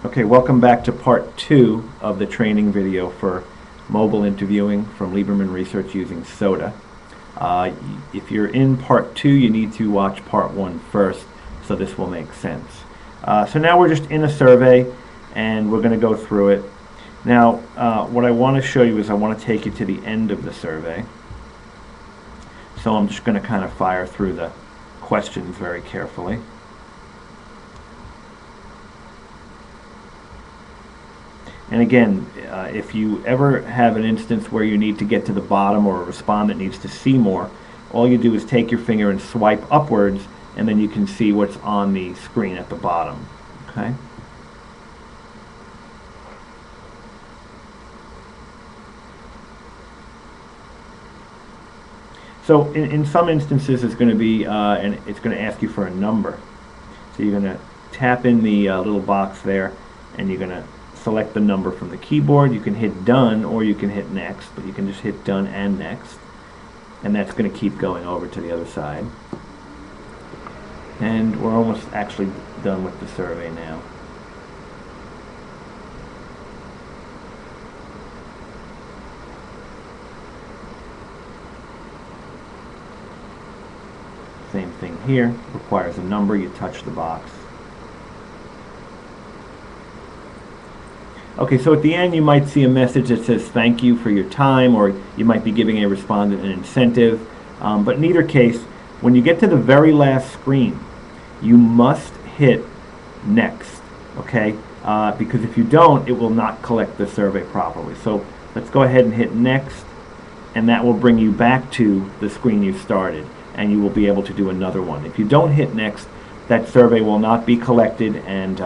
Okay, welcome back to part 2 of the training video for mobile interviewing from Lieberman Research using SOTA. If you're in part 2, you need to watch part 1 first, so this will make sense. So now we're just in a survey, and we're going to go through it. Now, what I want to show you is I want to take you to the end of the survey. So I'm just going to kind of fire through the questions very carefully. And again, if you ever have an instance where you need to get to the bottom or a respondent needs to see more, all you do is take your finger and swipe upwards, and then you can see what's on the screen at the bottom. Okay? So in some instances it's going to be, and it's going to ask you for a number. So you're going to tap in the little box there, and you're going to select the number from the keyboard. You can hit done or you can hit next, but you can just hit done and next, and that's going to keep going over to the other side. And we're almost actually done with the survey now. Same thing here, requires a number, you touch the box. Okay, so at the end you might see a message that says thank you for your time, or you might be giving a respondent an incentive. But in either case, when you get to the very last screen, you must hit next, okay? Because if you don't, it will not collect the survey properly. So let's go ahead and hit next, and that will bring you back to the screen you started, and you will be able to do another one. If you don't hit next, that survey will not be collected, and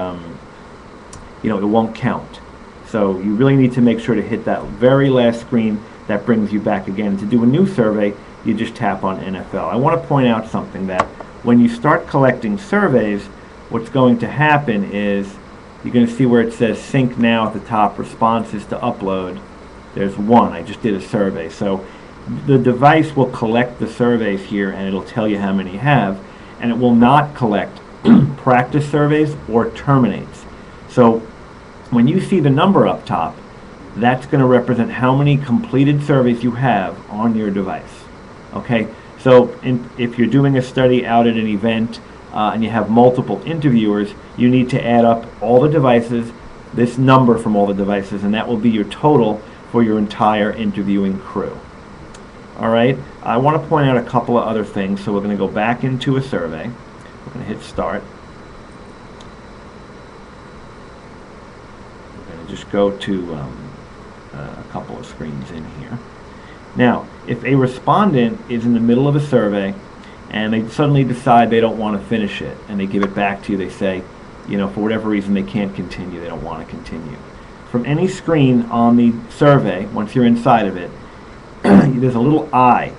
it won't count. So you really need to make sure to hit that very last screen. That brings you back again. To do a new survey, you just tap on NFL. I want to point out something, that when you start collecting surveys, what's going to happen is you're going to see where it says sync now at the top, responses to upload. There's one. I just did a survey. So the device will collect the surveys here, and it'll tell you how many you have, and it will not collect practice surveys or terminates. So when you see the number up top, that's going to represent how many completed surveys you have on your device. Okay, so if you're doing a study out at an event and you have multiple interviewers, you need to add up all the devices, this number from all the devices, and that will be your total for your entire interviewing crew. All right, I want to point out a couple of other things. So we're going to go back into a survey. We're going to hit start. Just go to a couple of screens in here. Now, if a respondent is in the middle of a survey and they suddenly decide they don't want to finish it, and they give it back to you, they say, for whatever reason they can't continue, they don't want to continue. From any screen on the survey, once you're inside of it, there's a little I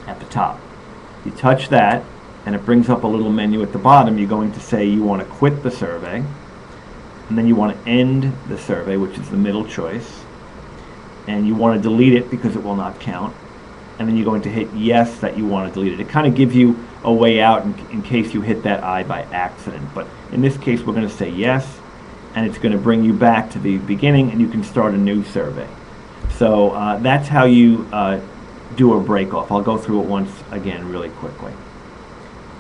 at the top. You touch that, and it brings up a little menu at the bottom. You're going to say you want to quit the survey, and then you want to end the survey, which is the middle choice, and you want to delete it because it will not count, and then you're going to hit yes that you want to delete it. It kind of gives you a way out in case you hit that I by accident, but in this case we're going to say yes, and it's going to bring you back to the beginning, and you can start a new survey. So that's how you do a break off. I'll go through it once again really quickly.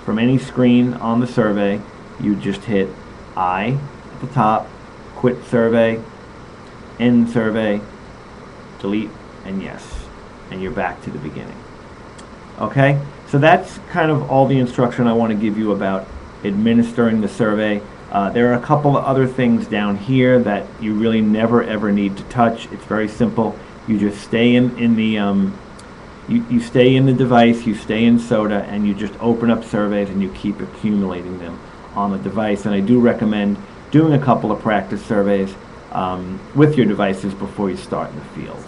From any screen on the survey, you just hit I at the top, quit survey, end survey, delete, and yes, and you're back to the beginning. Okay, so that's kind of all the instruction I want to give you about administering the survey. There are a couple of other things down here that you really never ever need to touch. It's very simple. You just stay in the you stay in the device, you stay in SOTA, and you just open up surveys and you keep accumulating them on the device. And I do recommend doing a couple of practice surveys with your devices before you start in the field.